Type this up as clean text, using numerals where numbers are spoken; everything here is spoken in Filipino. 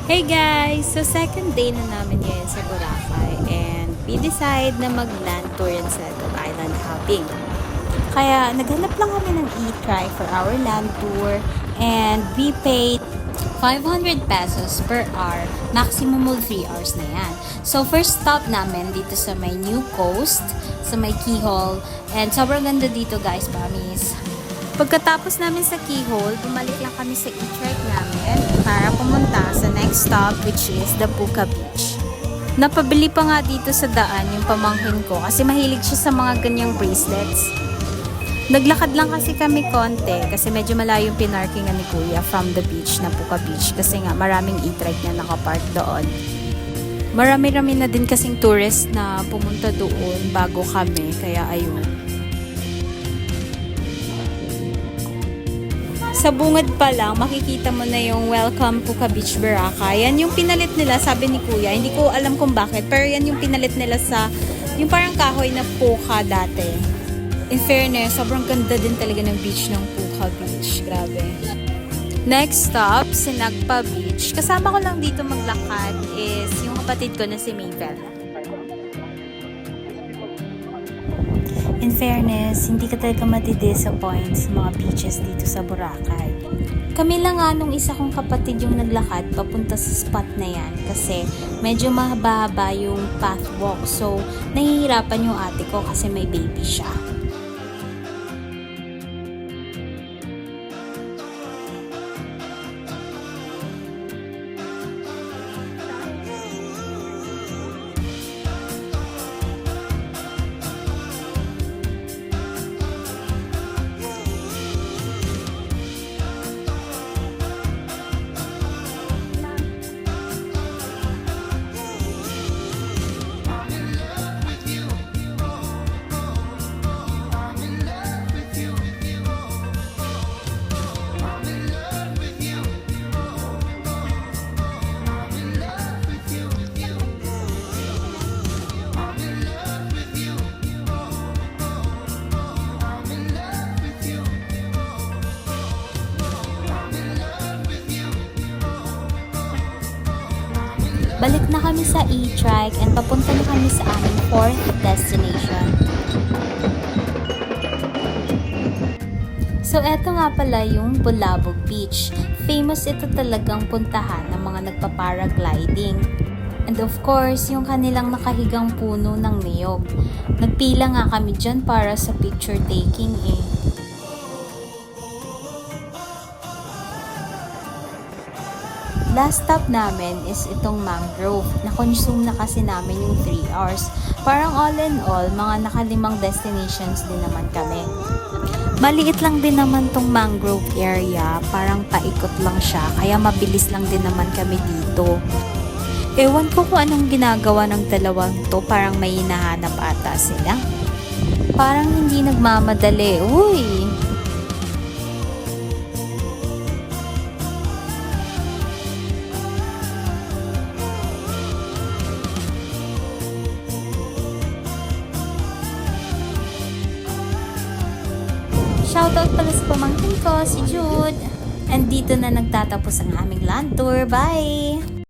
Hey guys! So second day na namin ngayon sa Boracay and we decide na mag-land tour instead of island hopping. Kaya naghanap lang kami ng e-trike for our land tour and we paid 500 pesos per hour. Maximum of 3 hours na yan. So first stop namin dito sa may New Coast, sa may Keyhole, and sobrang ganda dito guys, promise. Pagkatapos namin sa Keyhole, bumalik lang kami sa e-trike namin para pumunta sa next stop which is the Puka Beach. Napabili pa nga dito sa daan yung pamangkin ko kasi mahilig siya sa mga ganyang bracelets. Naglakad lang kasi kami konti kasi medyo malayo yung pinarkingan ni Kuya from the beach na Puka Beach kasi nga maraming e-trike na nakapark doon. Marami-rami na din kasing tourist na pumunta doon bago kami kaya ayun. Sa bungad pa lang, makikita mo na yung Welcome Puka Beach Boracay. Yan yung pinalit nila, sabi ni Kuya. Hindi ko alam kung bakit, pero yan yung pinalit nila sa, yung parang kahoy na Puka dati. In fairness, sobrang ganda din talaga ng beach ng Puka Beach. Grabe. Next stop, Sinagpa Beach. Kasama ko lang dito maglakad is yung kapatid ko na si Mabel. In fairness, hindi ka talaga matidisappoint sa mga beaches dito sa Boracay. Kami lang nga nung isa kong kapatid yung naglakad papunta sa spot na yan kasi medyo mahaba-haba yung pathwalk. So, nahihirapan yung ate ko kasi may baby siya. Balik na kami sa e-trike and papunta na kami sa aming 4th destination. So eto nga pala yung Bulabog Beach. Famous ito talagang puntahan ng mga nagpa-paragliding. And of course, yung kanilang nakahigang puno ng niyog. Nagpila nga kami dyan para sa picture taking eh. Last stop namin is itong mangrove. Na-consume na kasi namin yung 3 hours. Parang all in all, mga nakalimang destinations din naman kami. Maliit lang din naman tong mangrove area. Parang paikot lang siya. Kaya mabilis lang din naman kami dito. Ewan ko kung anong ginagawa ng dalawang to. Parang may hinahanap ata sila. Parang hindi nagmamadali. Uy! Shoutout pala sa pamangkin ko, si Jude. And dito na nagtatapos ang aming land tour. Bye!